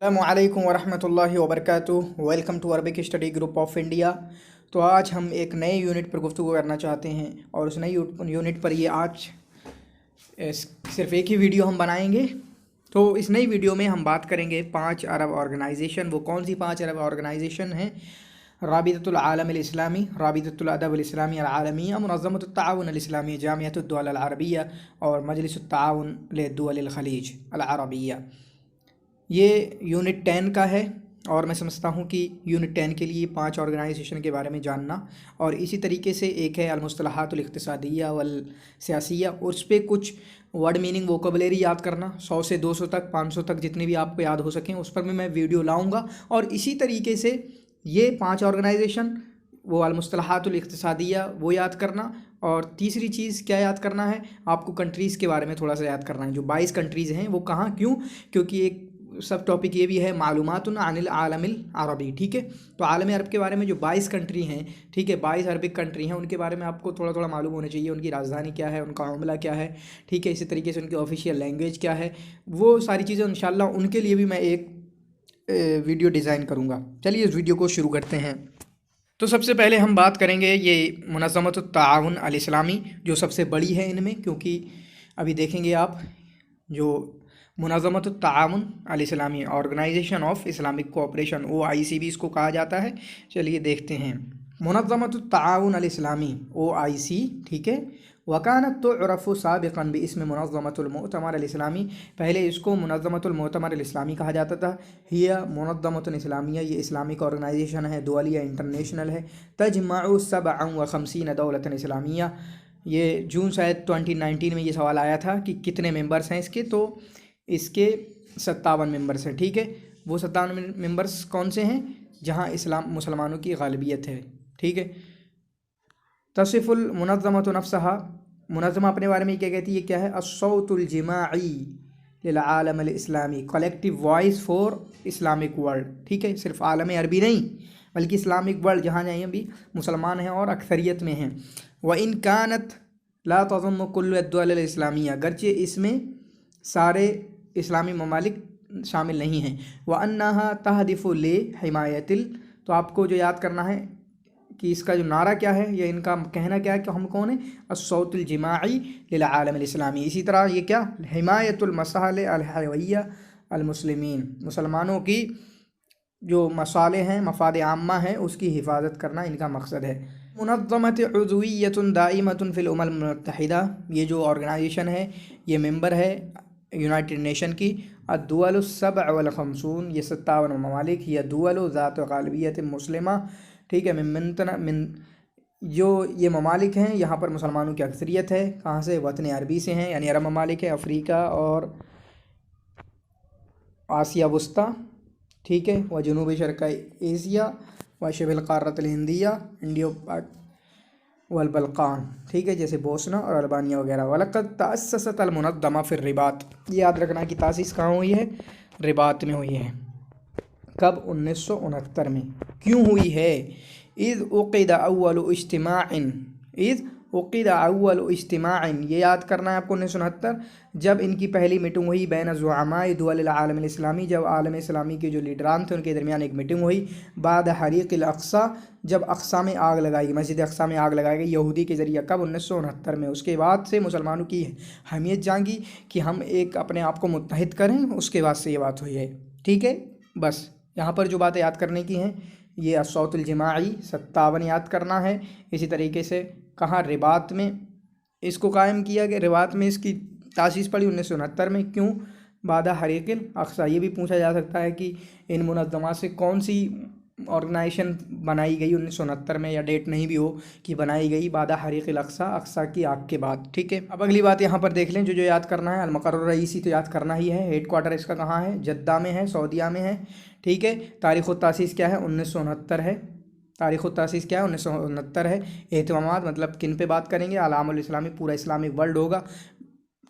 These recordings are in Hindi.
अस्सलामुअलैकुम वरहमतुल्लाहि वबरकातुहू। Welcome to Arabic study group of India. तो आज हम एक नए यूनिट पर गुफ्तगू करना चाहते हैं और उस नई यूनिट पर आज सिर्फ एक ही वीडियो हम बनाएंगे। तो इस नई वीडियो में हम बात करेंगे 5 अरब ऑर्गेनाइजेशन। वो कौन सी 5 अरब ऑर्गेनाइजेशन हैं? राबिततुल आलम अल इस्लामी, राबिततुल अदब अल इस्लामी अल आलमिया, मुनज़्ज़मतुत तआवुन अल इस्लामी, जामिअतुद दुअल अल अरबिया और मजलिसुत तआवुन लिद्दुअल अल खलीज अल अरबिया। ये यूनिट 10 का है और मैं समझता हूँ कि यूनिट 10 के लिए 5 ऑर्गेनाइजेशन के बारे में जानना और इसी तरीके से एक है अलमुस्तलहातुल इक़्तिसादिय्या वल सियासिय्या, उस पर कुछ वर्ड मीनिंग वोकैबुलरी याद करना। 100 से 200 तक, 500 तक जितनी भी आपको याद हो सकें उस पर भी मैं वीडियो लाऊंगा। और इसी तरीके से ये 5 ऑर्गेनाइजेशन, वो अलमुस्तलहातुल इक़्तिसादिय्या वो याद करना। और तीसरी चीज़ क्या याद करना है? आपको कंट्रीज़ के बारे में थोड़ा सा याद करना है। जो 22 कंट्रीज़ हैं वो कहाँ, क्यों, क्योंकि एक सब टॉपिक ये भी है मालूमातुन अनिल आलमिल अरबी। ठीक है, तो आलम अरब के बारे में जो 22 कंट्री हैं, ठीक है, 22 अरबिक कंट्री हैं, उनके बारे में आपको थोड़ा थोड़ा मालूम होना चाहिए। उनकी राजधानी क्या है, उनका अमला क्या है, ठीक है, इसी तरीके से उनकी ऑफिशियल लैंग्वेज क्या है, वो सारी चीज़ें इंशाल्लाह उनके लिए भी मैं एक वीडियो डिज़ाइन करूँगा। चलिए इस वीडियो को शुरू करते हैं। तो सबसे पहले हम बात करेंगे ये मुनज़्ज़मतुत तआवुन अल इस्लामी, जो सबसे बड़ी है इनमें, क्योंकि अभी देखेंगे आप जो मुनज़्ज़मतुत तआवुन अल इस्लामी, organisation of Islamic cooperation, OIC भी इसको कहा जाता है। चलिए देखते हैं। मुनज़्ज़मतुत तआवुन अल इस्लामी OIC, ठीक है, वकानत तुअरफ़ु साबिक़न बिइस्म मुनज़्ज़मतुल मुअतमर अल इस्लामी, पहले इसको मुनज़्ज़मतुल मुअतमर अल इस्लामी कहा जाता था। हिया मुनज़्ज़मतुन इस्लामिया, ये इस्लामिक ऑर्गेनाइजेशन है, दुअलिया इंटरनेशनल है। तजमअु सबअन व खमसीन दौलतन इस्लामिया, ये जून शायद 2019 में ये सवाल आया था कि कितने मेंबर्स हैं इसके, तो इसके 57 मेंबर्स हैं। ठीक है, वो 57 मेंबर्स कौन से हैं? जहाँ इस्लाम मुसलमानों की गालिबियत है। ठीक है, तसिफ़ुल मुनज़्ज़मतु नफ़्सहा, मुनज़्ज़मा अपने बारे में क्या कहती है? क्या है? अस्सौतुल जिमाई लिल आलम अल इस्लामी, collective voice for Islamic world. ठीक है, सिर्फ आलम अरबी नहीं बल्कि इस्लामिक वर्ल्ड, जहाँ जाइए भी मुसलमान हैं और अक्सरियत में हैं। व इन कानत ला तज़ुम्मु कुल्लु दुअल अल इस्लामिया, अगरचे इसमें सारे इस्लामी ममालिक शामिल नहीं हैं। व अन्नहा तहदिफ़ु ले हिमायतिल, तो आपको जो याद करना है कि इसका जो नारा क्या है, ये इनका कहना क्या है कि हम कौन है? अस्सौतुल जिमाई लिल आलम अल इस्लामी। इसी तरह ये क्या? हिमायतुल मसाले अल हयवय्या अल मुस्लिमीन, मुसलमानों की जो मसाले हैं, मफाद आम्मा हैं, उसकी हिफाजत करना इनका मकसद है। मुनज़्ज़मत उज़विय्यतुन दाइमतुन फिल उमम मुत्तहिदा, ये जो ऑर्गेनाइजेशन है ये मेंबर है यूनाइटेड नेशन की। अद्दुअलुस सबअ वल खमसून, ये 57 ममालिक, ये दुअलु ज़ात गालिबियत मुस्लिमा। ठीक है, मिन जो ये ममालिक हैं यहाँ पर मुसलमानों की अक्सरियत है। कहाँ से? वतन अरबी से हैं, यानी अरब ममालिक है, अफ्रीका और आसिया वस्ता, ठीक है, व जनूबी शर्क़ी एशिया व शबिल क़ारतुल हिंदिया, इंडियो वल बल्कान, ठीक है, जैसे बोस्ना और अल्बानिया वगैरह। वलक़द तअस्ससत अल मुनज़्ज़मा फ़िर रिबात, ये याद रखना कि तासीस कहाँ हुई है? रिबात में हुई है। कब? 1969 में। क्यों हुई है? इज़ उक़िद अव्वलु इज्तिमाइन, इज़ उक़िद अव्वलु इज्तिमाइन, ये याद करना है आपको। 1969 जब इनकी पहली मीटिंग हुई बैन ज़ुअमाए दुअल आलम अल इस्लामी, जब आलम इस्लामी के जो लीडरान थे उनके दरमियान एक मीटिंग हुई। बाद हरीक़ अल अक़सा, जब अक़सा में आग लगाई, मस्जिद अक़सा में आग लगाई गई यहूदी के ज़रिए। कब? 1969 में। उसके बाद से मुसलमानों की अहमियत जागी कि हम एक अपने आप को मुत्तहिद करें, उसके बाद से ये बात हुई है। ठीक है, बस यहाँ पर जो बातें याद करने की हैं, ये अस्सौतुल जिमाई 57 याद करना है। इसी तरीके से कहाँ? रिबात में इसको कायम किया गया। रिबात में इसकी तासीस पड़ी 1969 में। क्यों? बादा हरीक़िल अक़सा, ये भी पूछा जा सकता है कि इन मुनज़्ज़मा से कौन सी ऑर्गेनाइजेशन बनाई गई 1969 में, या डेट नहीं भी हो कि बनाई गई बादा हरीक़िल अक़सा, अक़सा की आग के बाद। ठीक है, अब अगली बात यहाँ पर देख लें। जो याद करना है, अल-मक़र रईसी तो याद करना ही है। हेड क्वार्टर इसका कहाँ है? जद्दा में है, सऊदीया में है। ठीक है, तारीख़ तासीस क्या है? 1969 है। तारीख़ तासीस क्या है? 1969 है। एहतमामात मतलब किन पे बात करेंगे? आलमुल इस्लामी, पूरा इस्लामिक वर्ल्ड होगा।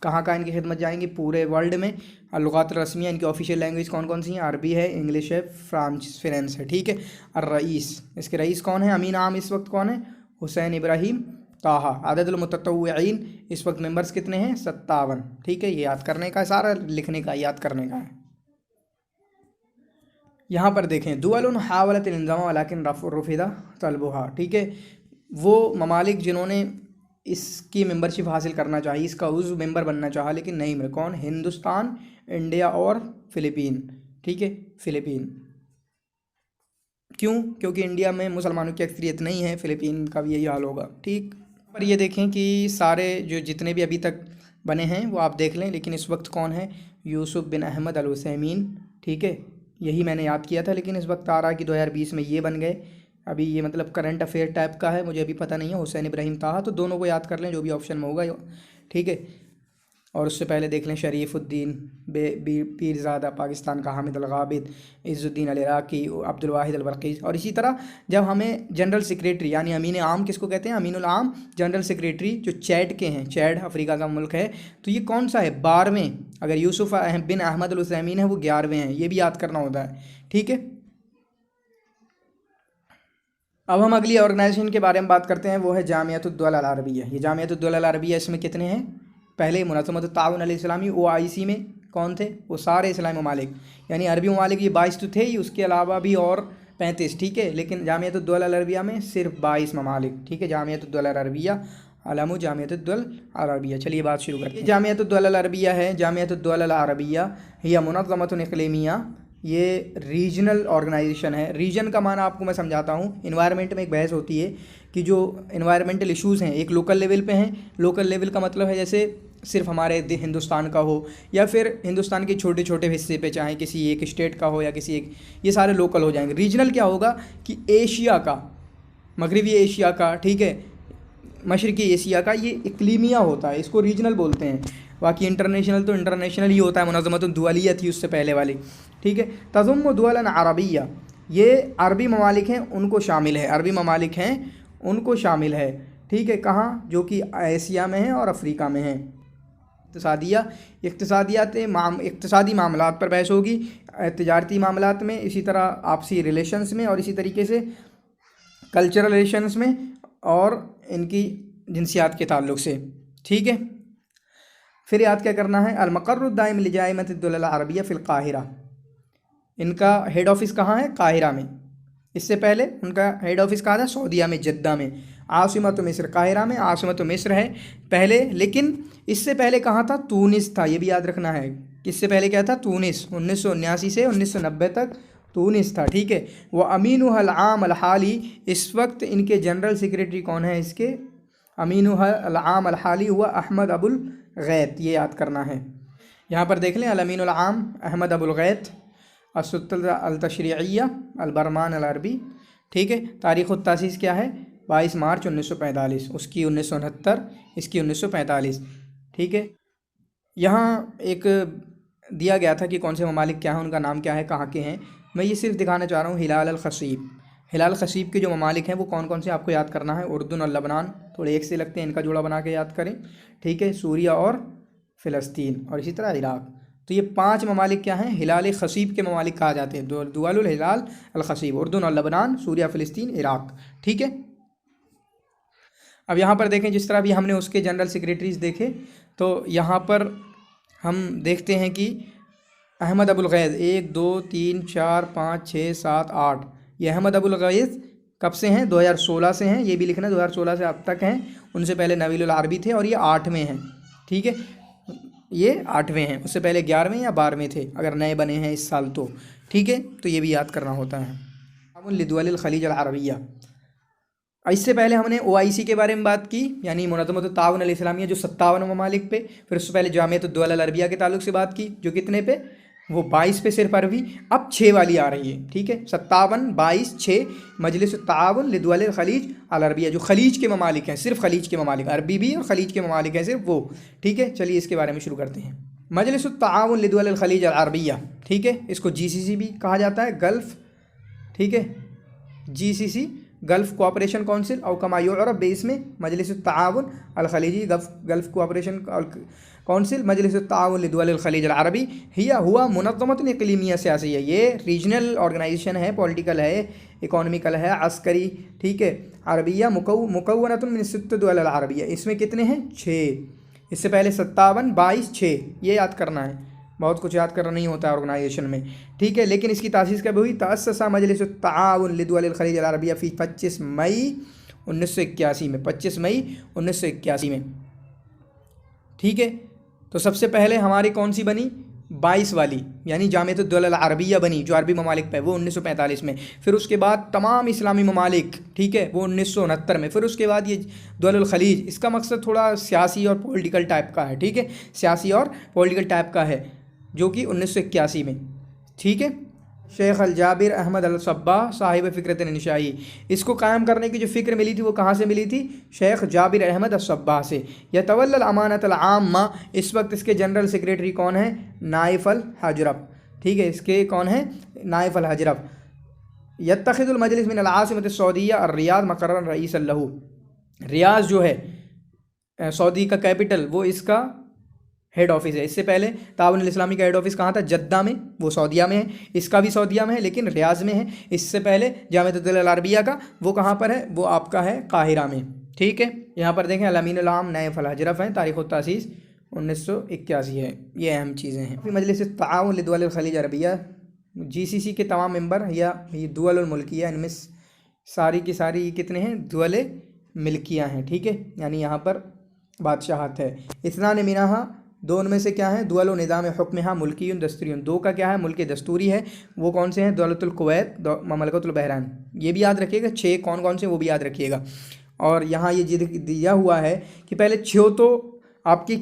कहाँ कहाँ इनकी खिदमत जाएंगी? पूरे वर्ल्ड में। लुगात रस्मिया, इनकी ऑफिशियल लैंग्वेज कौन कौन सी हैं? अरबी है, इंग्लिश है, फ्रेंच है। ठीक है, और रईस, इसके रईस कौन है? अमीन आम इस वक्त कौन है? हुसैन इब्राहीम ताहा। अददुल मुतत्तव्विईन, इस वक्त मेंबर्स कितने हैं? 57। ठीक है, ये याद करने का, सारा लिखने का, याद करने का है। यहाँ पर देखें दुअलुन हावलत इंज़ामा वलाकिन रुफिदा तलबुहा, ठीक है, वो ममालिक जिन्होंने इसकी मेंबरशिप हासिल करना चाहिए, इसका उज़्व मेंबर बनना चाहा लेकिन नहीं मिले। कौन? हिंदुस्तान, इंडिया और फ़िलिपीन, ठीक है, फ़िलिपीन। क्यों? क्योंकि इंडिया में मुसलमानों की अक्सरियत नहीं है, फ़िलिपीन का भी यही हाल होगा, ठीक। पर ये देखें कि सारे जो जितने भी अभी तक बने हैं वो आप देख लें, लेकिन इस वक्त कौन है? यूसुफ बिन अहमद अल उसैमीन, ठीक है, यही मैंने याद किया था, लेकिन इस वक्त आ रहा कि 2020 में ये बन गए। अभी ये मतलब करंट अफेयर टाइप का है, मुझे अभी पता नहीं है। हुसैन इब्राहिम ताहा, तो दोनों को याद कर लें जो भी ऑप्शन में होगा, ठीक है। और उससे पहले देख लें शरीफुद्दीन पीरज़ादा पाकिस्तान का, हामिद अल-गाबिद, इज़्ज़ुद्दीन अल-इराक़ी, अब्दुल वाहिद अल-बरक़ी। और इसी तरह जब हमें जनरल सेक्रेटरी यानी अमीन आम किसको कहते हैं? अमीनुल आम जनरल सेक्रेटरी जो चैड के हैं, चैड अफ्रीका का मुल्क है, तो ये कौन सा है? 12वें। अगर यूसुफ बिन अहमद अल उसैमीन है वो 11वें हैं, ये भी याद करना होता है, ठीक है। अब हम अगली ऑर्गेनाइजेशन के बारे में बात करते हैं, वो है जामियतुद दौल अल अरबिया। ये जामियतुद दौल अल अरबिया, इसमें कितने हैं? पहले मुनज़्ज़मतुत ताउन अल इस्लामी OIC में कौन थे? वो सारे इस्लामी ममालिक, यानी अरबी ममालिक ये 22 तो थे ही, उसके अलावा भी और 35, ठीक है। लेकिन जामियतुद दौल अल अरबिया में सिर्फ 22 ममालिक, ठीक है। जामियतुद दौल अल अरबिया, अलमु जामियतुद दौल अल अरबिया। चलिए बात शुरू करते हैं। जामियतुद दौल अल अरबिया है, जामियतुद दौल अल अरबिया हिया मुनज़्ज़मतुन इक़लीमिया, ये रीजनल ऑर्गेनाइजेशन है। रीजन का माना आपको मैं समझाता हूँ। इन्वायरमेंट में एक बहस होती है कि जो इन्वायरमेंटल इश्यूज़ हैं एक लोकल लेवल पे हैं। लोकल लेवल का मतलब है जैसे सिर्फ हमारे हिंदुस्तान का हो, या फिर हिंदुस्तान के छोटे छोटे हिस्से पे, चाहे किसी एक स्टेट का हो या किसी एक, ये सारे लोकल हो जाएंगे। रीजनल क्या होगा कि एशिया का, मगरबी एशिया का, ठीक है, मशरक़ी एशिया का, ये इक्लीमिया होता है, इसको रीजनल बोलते हैं। बाकी इंटरनेशनल तो इंटरनेशनल ही होता है, मुनज़्ज़मतुद दुअलिया थी उससे पहले वाली, ठीक है। तज़ुम्मु दुअलन अरबिया, ये अरबी ममालिक हैं उनको शामिल है, अरबी ममालिक हैं उनको शामिल है, ठीक है। कहाँ? जो कि एशिया में है और अफ्रीका में है। इक़्तिसादी मामलात पर बहस होगी, तिजारती मामलात में, इसी तरह आपसी रिलेशंस में, और इसी तरीके से कल्चरल रिलेशंस में, और इनकी जिनसियात के ताल्लुक़ से, ठीक है। फिर याद क्या करना है? अल-मक़र्रुद दाइम लिजाइमतिद दौल अल अरबिया फ़िल क़ाहिरा, इनका हेड ऑफ़िस कहाँ है? काहिरा में। इससे पहले उनका हेड ऑफ़िस कहाँ था? सऊदीया में, जद्दा में। आसिमत मिस्र, काहिरा में आसिमत मिस्र है पहले, लेकिन इससे पहले कहाँ था? तूनिस था, ये भी याद रखना है। इससे पहले क्या था? तूनिस। 1979 से 1990 तक तूनिस था, ठीक है। वह अमीनुल आम अल हाली, इस वक्त इनके जनरल सेक्रेटरी कौन है? इसके अमीनुल आम अल हाली हुआ अहमद अबुल गैत, ये याद करना है। यहाँ पर देख लें, अल अमीनुल आम अहमद अबुल गैत, असुल्तनत अल तशरीइया अल बरमान अल अरबी, ठीक है। तारीख़ तासीस क्या है? 22 मार्च 1945, उसकी 1969, इसकी 1945, ठीक है। यहाँ एक दिया गया था कि कौन से ममालिक क्या हैं, उनका नाम क्या है, कहाँ के हैं। मैं ये सिर्फ दिखाना चाह रहा हूँ। हिलाल अल ख़सीब, हिलाल ख़सीब के जो ममालिक हैं वो कौन कौन से आपको याद करना है? उर्दून और लबनान, थोड़े एक से लगते हैं, इनका जोड़ा बना के याद करें, ठीक है। सूरिया और फ़िलिस्तीन, और इसी तरह इराक़। तो ये 5 ममालिक क्या हैं? हिलाल ख़सीब के ममालिक कहा जाते हैं, दुअलुल हिलाल अल ख़सीब, उर्दून और लबनान, सूरिया, फ़िलिस्तीन, इराक़, ठीक है। अब यहाँ पर देखें, जिस तरह भी हमने उसके जनरल सेक्रेटरीज़ देखे, तो यहाँ पर हम देखते हैं कि अहमद अबुल गैज़ 1 2 3 4 5 6 7 8, ये अहमद अबुल गैज़ कब से हैं? 2016 से हैं, ये भी लिखना, 2016 से अब तक हैं। उनसे पहले नबील अरबी थे, और ये 8वें हैं, ठीक है। ये 8वें हैं, उससे पहले 11वें या 12वें थे, अगर नए बने हैं इस साल तो, ठीक है। तो ये भी याद करना होता है। लिदुअल खलीज अल अरबिया, इससे पहले हमने OIC के बारे में बात की, यानी मुनज़्ज़मतुत ताउन अल इस्लामिया, जो 57 ममालिक पे। फिर उससे पहले जामियतुद दौल अल अरबिया के ताल्लुक़ से बात की, जो कितने पे? वो 22 पे सिर्फ अरबी। अब 6 वाली आ रही है, ठीक है। 57, 22, 6 मजलिसुत ताउन लिदुअल खलीज अल अरबिया, जो खलीज के ममालिक हैं, सिर्फ खलीज के ममालिक, अरबी भी और खलीज के ममालिक हैं सिर्फ वो, ठीक है। चलिए इसके बारे में शुरू करते हैं। मजलिसुत ताउन लिदुअल खलीज अल अरबिया, ठीक है, इसको GCC भी कहा जाता है, गल्फ़, ठीक है, GCC गल्फ़ कोऑपरेशन काउंसिल, और कमा युअरफ़ बेस में मजलिसुत ताउन अल खलीजी गल्फ़ कोऑपरेशन काउंसिल, मजलिसुत ताउन लिदुअल खलीज अल अरबी हिया हुआ मुनज़्ज़मतुन इक़लीमिया सियासी है। ये रीजनल ऑर्गेनाइजेशन है, पॉलिटिकल है, इकोनॉमिकल है, अस्करी, ठीक है। अरबिया मुकव्वनतुन मिन 6 दुअल अल अरबिया, इसमें कितने हैं? 6। इससे पहले 57, 22, 6, ये याद करना है। बहुत कुछ याद करना नहीं होता है ऑर्गेनाइजेशन में, ठीक है। लेकिन इसकी तासीस कब हुई? तअस्ससा मजलिस अत-तआवुन लिदुवलिल खलीज अल अरबिया फ़ी 25 मई 1981 में, 25 मई 1981 में, ठीक है। तो सबसे पहले हमारी कौन सी बनी? 22 वाली, यानी जामिअतुद दौला अल अरबिया बनी जो अरबी ममालिक पे, वो 1945 में। फिर उसके बाद तमाम इस्लामी ममालिक, ठीक है, वो 1969 में। फिर उसके बाद ये दौलुल खलीज, इसका मकसद थोड़ा सियासी और पॉलिटिकल टाइप का है, ठीक है, सियासी और पॉलिटिकल टाइप का है, जो कि 1981 में, ठीक है। शेख अल जाबिर अहमद अल सब्बाह साहिब फ़िक्रत इंशाई, इसको कायम करने की जो फ़िक्र मिली थी वो कहाँ से मिली थी? शेख जाबिर अहमद अल सब्बाह से। यतवल्लल अमानत अल आम्मा, इस वक्त इसके जनरल सेक्रेटरी कौन है? नाइफ अल हजरफ, ठीक है, इसके कौन है? नाइफ अल हजरफ। यत्तखिजुल मजलिस मिन अल आसिमत सऊदिया और रियाद मकर्रर रईस लहू, रियाज जो है सऊदी का कैपिटल, वो इसका हेड ऑफिस है। इससे पहले ताउन इस्लामी का हेड ऑफिस कहाँ था? जद्दा में, वो सऊदिया में है। इसका भी सऊदिया में है लेकिन रियाज में है। इससे पहले जामिअतुल दौला अल अरबिया का वो कहाँ पर है? वो आपका है काहिरा में, ठीक है। यहाँ पर देखें अल-अमीनुल आम नाइफ अल हजरफ हैं, तारीख़ तासीस 1981 है। ये अहम चीज़ें हैं। फिर मजलिस ताउन लिदुवल खलीज अरबिया, GCC के तमाम मेंबर या ये दुअल मुल्किया, इनमें सारी की सारी कितने हैं? दुअल मिल्कियाँ हैं, ठीक है, यानी यहाँ पर बादशाहत है। इस्नान मिनहा, दो उनमें से क्या है? दुअल निज़ाम हुक्महा मुल्कियुन दस्तूरियुन, दो का क्या है? मुल्क दस्तूरी है। वो कौन से हैं? दौलतुल कुवैत, ममलकतुल बहरान, ये भी याद रखिएगा। 6 कौन कौन से वो भी याद रखिएगा। और यहाँ ये दिया हुआ है कि पहले 6 तो आपकी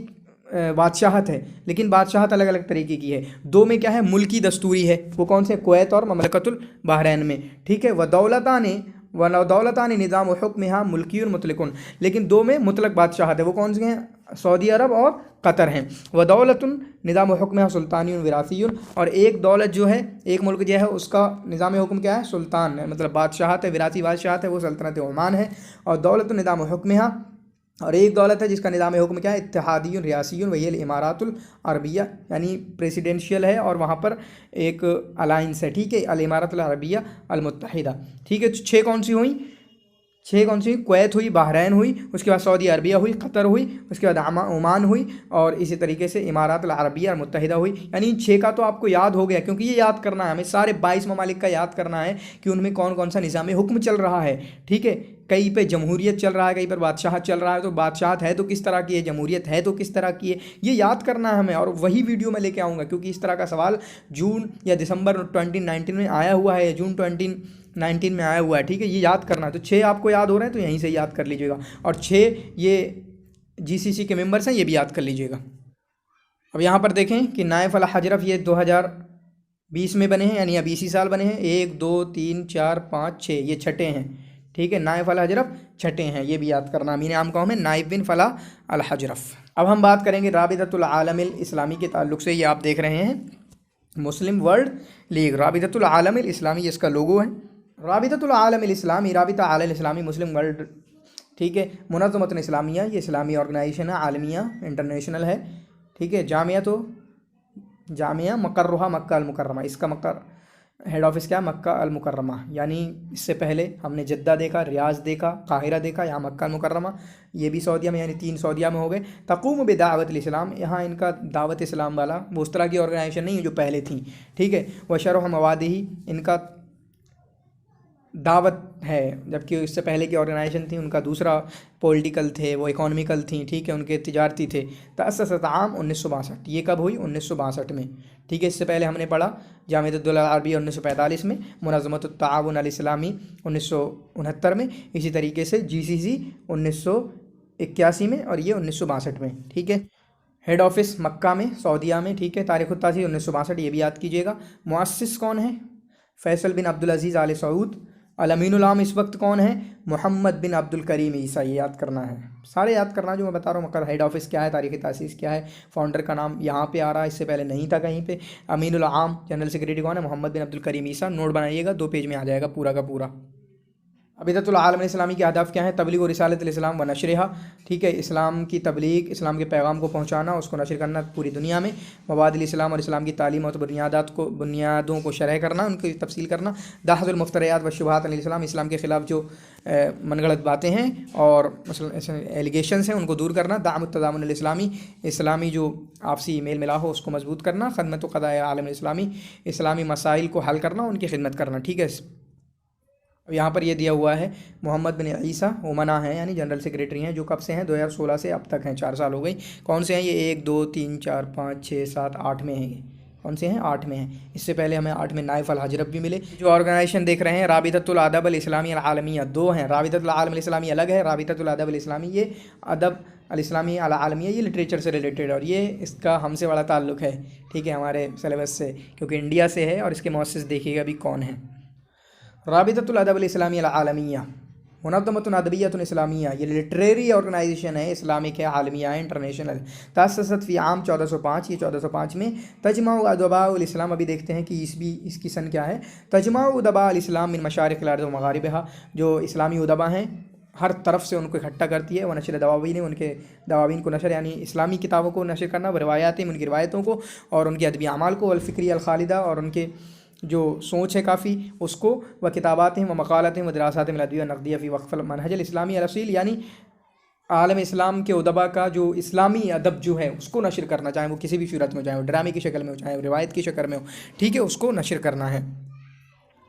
बादशाहत है, लेकिन बादशाहत अलग अलग तरीके की है। 2 में क्या है? मुल्की दस्तूरी है, वो कौन से? कुवैत और ममलकतुल बहरैन में, ठीक है। व दौलतान निज़ाम हुक्महा मुल्कियुन मुतलकुन, लेकिन 2 में मुतलक बादशाहत है, वो कौन से हैं? सऊदी अरब और कतर हैं। व दौलतुन निज़ाम हुक्महा सुल्तानियुन विरासियुन, और एक दौलत जो है, एक मुल्क जो है, उसका निज़ाम हुक्म क्या है? सुल्तान है, मतलब बादशाहत है, विरासी बादशाहत है, वो सल्तनत ओमान है। और दौलतुन निज़ाम हुक्महा, और एक दौलत है जिसका निज़ाम हुक्म क्या है? इत्तेहादियुन रियासियुन वही इमारातुल अरबिया, यानी प्रेसिडेंशियल है और वहाँ पर एक अलाइंस है, ठीक है, अल इमारातुल अरबिया अल मुत्तहिदा, ठीक है। 6 कौन सी हुई? 6 कौन सी? कुवैत हुई, बहरैन हुई, उसके बाद सऊदी अरबिया हुई, कतर हुई, उसके बाद ओमान हुई, और इसी तरीके से इमारातुल अरबिया अल मुत्तहिदा हुई। यानी 6 का तो आपको याद हो गया, क्योंकि ये याद करना है हमें, सारे 22 ममालिक का याद करना है कि उनमें कौन कौन सा निज़ाम हुक्म चल रहा है, ठीक है। कहीं पे जमहूरियत चल रहा है, कहीं पर बादशाहत चल रहा है, तो बादशाहत है तो किस तरह की है, जमहूरियत है तो किस तरह की है, ये याद करना है हमें। और वही वीडियो में लेके आऊँगा, क्योंकि इस तरह का सवाल जून या दिसंबर 2019 में आया हुआ है, जून 2019 में आया हुआ है, ठीक है। ये याद करना है, तो 6 आपको याद हो रहे हैं तो यहीं से याद कर लीजिएगा। और 6 ये GCC के मेंबर्स हैं, ये भी याद कर लीजिएगा। अब यहाँ पर देखें कि नाइफ अल हजरफ ये 2020 में बने हैं, यानी अब इसी साल बने हैं। 1 2 3 4 5 6, ये छठे हैं, ठीक है। नाइफ अल हजरफ छठे हैं, ये भी याद करना। अमीन आम कौम है नाइफ बिन फला अल हजरफ। अब हम बात करेंगे राबिततुल आलमिल इस्लामी के ताल्लुक़ से। ये आप देख रहे हैं मुस्लिम वर्ल्ड लीग, राबिततुल आलमिल इस्लामी, ये इसका लोगो है। राबिततुल आलमिल इस्लामी, राबिता आलम इस्लामी मुस्लिम वर्ल्ड, ठीक है। मुनज़्ज़मतुन इस्लामिया, ये इस्लामी ऑर्गेनाइजेशन है, आलमिया इंटरनेशनल है, ठीक है। जामिया मकर्रुहा मक्का अल मुकर्रमा, इसका मक्का हेड ऑफिस क्या है? मक्का अल मुकर्रमा, यानी इससे पहले हमने जद्दा देखा, रियाज देखा, काहिरा देखा, यहाँ मक्का अल मुकर्रमा, ये भी सऊदिया में, यानी 3 सऊदिया में हो गए। तक़ूम बिदावत इस्लाम, यहाँ इनका दावत इस्लाम वाला, वो उस तरह की ऑर्गेनाइजेशन नहीं है जो पहले थी, ठीक है। व शरह मवादिही, इनका दावत है, जबकि इससे पहले की ऑर्गेनाइजेशन थी उनका दूसरा पॉलिटिकल थे, वो इकोनॉमिकल थी, ठीक है, उनके तिजारती थे। तअस्ससत आम 1962, ये कब हुई? 1962 में, ठीक है। इससे पहले हमने पढ़ा जामिअतुद दौला अल अरबिया 1945 में, मुनज़्ज़मतुत ताआवुन अल इस्लामी 1969 में, इसी तरीके से GCC 1981 में, और ये 1962 में, ठीक है। हेड ऑफिस मक्का में, सऊदिया में, ठीक है। तारीख़ तासीस 1962, ये भी याद कीजिएगा। मुअस्सिस कौन है? फैसल बिन अब्दुल अजीज़ आल सऊद। अल-अमीनुल आम इस वक्त कौन है? मोहम्मद बिन अब्दुल करीम ईसा, ये याद करना है, सारे याद करना जो मैं बता रहा हूँ। मकर हेड ऑफिस क्या है, तारीख़ तासीस क्या है, फाउंडर का नाम यहाँ पे आ रहा है, इससे पहले नहीं था कहीं पे। अमीनुल आम जनरल सेक्रेटरी कौन है? मोहम्मद बिन अब्दुल करीम ईसा। नोट बनाइएगा, 2 पेज में आ जाएगा पूरा का पूरा। अबीदतुल आलम इस्लामी के अहदाफ़ क्या हैं? तबलीग और रिसालतुल इस्लाम व नशरिहा, ठीक है, इस्लाम की तबलीग, इस्लाम के पैगाम को पहुँचाना, उसको नशर करना पूरी दुनिया में। मवादिल इस्लाम और इस्लाम की तालीम और बुनियादों को शरह करना, उनकी तफसील करना। दाहजुल मुफ्तरियात व शुबहात अनिल इस्लाम, इस्लाम के ख़िलाफ़ जो मनगढ़ंत बातें हैं और एलिगेशंस हैं उनको दूर करना। दाअमुत तज़ामुन इस्लामी, इस्लामी जो आपसी मेल मिलाप हो उसको मजबूत करना। खदमत व क़ज़ाए आलम इस्लामी, इस्लामी मसाइल को हल करना, उनकी खिदमत करना, ठीक है। अब यहाँ पर ये दिया हुआ है मोहम्मद बिन ईसा ओमना है, यानी जनरल सेक्रेटरी हैं, जो कब से हैं? 2016 से अब तक हैं, 4 साल हो गई। कौन से हैं ये? 1 2 3 4 5 6 7 8 में हैं ये। कौन से हैं? 8 में हैं। इससे पहले हमें 8 में नाइफ अल हजरत भी मिले। जो ऑर्गेनाइजेशन देख रहे हैं राबिततुल अदब अल इस्लामी अल आलमिया, 2 हैं। राबिततुल आलम अल इस्लामी अलग है, राबिततुल अदब अल इस्लामी ये अदब अल इस्लामी अल आलमिया ये लिटरेचर से रिलेटेड, और ये इसका हमसे बड़ा ताल्लुक़ है, ठीक है, हमारे सिलेबस से, क्योंकि इंडिया से है। और इसके मुअस्सिस देखिएगा अभी कौन है। राबिततुल अदब अल इस्लामी अल आलमिया मुनज़्ज़मतुन अदबिय्यतुन इस्लामिया, ये लिटरेरी ऑर्गेनाइजेशन है, इस्लामिक है, आलमिया है, इंटरनेशनल। तअस्ससत फ़ी आम 1405, ये 1405 में। तजमाउ अदबाउल इस्लाम, अभी देखते हैं कि इसकी सन क्या है। तजमाउ अदबाउल इस्लाम मिन मशारिक़िल अर्ज़ व मग़ारिबिहा, जो इस्लामी उदबा हैं हर तरफ से उनको इकट्ठा करती है। व नशर दवावीन, उनके दवावीन को नशर, यानी इस्लामी किताबों को नशर करना, व रिवायात, उनकी रिवायतों को और उनके अदबी अमाल को, वल-फ़िक्री अल-ख़ालिदा, और उनके जो सोच है काफ़ी उसको, व किताबात व मक़ालात व दरासात मिलदविया नक़दिया फ़ी वक़्फ़ल मनहज इस्लामी अल-असील, यानी आलम इस्लाम के उदबा का जो इस्लामी अदब जो है उसको नशर करना, चाहे वो किसी भी सूरत में हो, चाहे वो ड्रामे की शक्ल में हो, चाहे वो रिवायत की शक्ल में हो, ठीक है, उसको नशर करना है।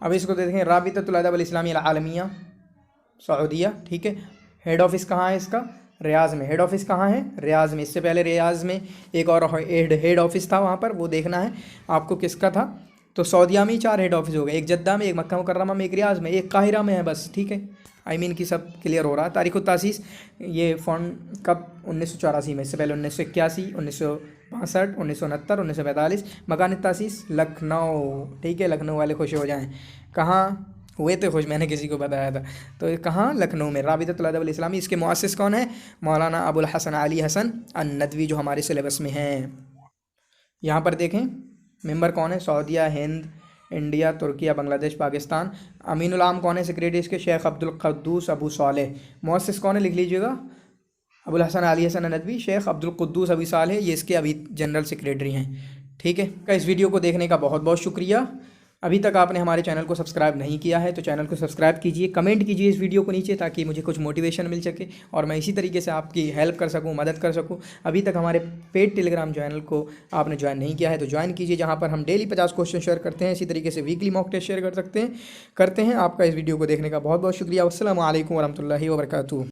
अब इसको देखें, राबिततुल अदब अल इस्लामी अल आलमिया सऊदिया, ठीक है। हेड ऑफिस कहाँ है इसका? रियाज़ में। हेड ऑफिस कहाँ है? रियाज़ में। इससे पहले रियाज़ में एक और हेड ऑफिस था, वहाँ पर वो देखना है आपको किसका था। तो सऊदिया में ही 4 हेड ऑफिस हो गए, एक जद्दा में, एक मक्का मुकर्रमा में, एक रियाज़ में, एक काहिरा में है बस, ठीक है। आई मीन की सब क्लियर हो रहा है। तारीख़ तासीस, ये फ़ंड कब? 1984 में। इससे पहले 1981, 1962, 1969, 1945। मकान तासीस लखनऊ, ठीक है, लखनऊ वाले खुश हो जाएँ। कहाँ हुए थे खुश? मैंने किसी को बताया था। तो कहाँ? लखनऊ में। राबिततुल अदब अल इस्लामी, इसके मुअस्सिस कौन है? मौलाना अबुल हसन अली हसन अन-नदवी, जो हमारे सिलेबस में हैं। यहाँ पर देखें मेंबर कौन है? सऊदिया, हिंद, इंडिया, तुर्किया, बांग्लादेश, पाकिस्तान। अमीनुल आम कौन है सेक्रेटरी इसके? शेख अब्दुल क़ुद्दूस अबू सालेह। मुअस्सिस कौन है? लिख लीजिएगा, अबुल हसन अली हसन अन-नदवी, शेख अब्दुल क़ुद्दूस अबू सालेह, ये इसके अभी जनरल सेक्रेटरी हैं, ठीक है। इस वीडियो को देखने का बहुत बहुत शुक्रिया। अभी तक आपने हमारे चैनल को सब्सक्राइब नहीं किया है तो चैनल को सब्सक्राइब कीजिए, कमेंट कीजिए इस वीडियो को नीचे, ताकि मुझे कुछ मोटिवेशन मिल सके और मैं इसी तरीके से आपकी हेल्प कर सकूं, मदद कर सकूं। अभी तक हमारे पेड टेलीग्राम चैनल को आपने ज्वाइन नहीं किया है तो ज्वाइन कीजिए, जहां पर हम डेली 50 क्वेश्चन शेयर करते हैं। इसी तरीके से वीकली मॉक टेस्ट शेयर करते हैं। आपका इस वीडियो को देखने का बहुत बहुत शुक्रिया। अस्सलामु अलैकुम वरहमतुल्लाहि वबरकातुहू।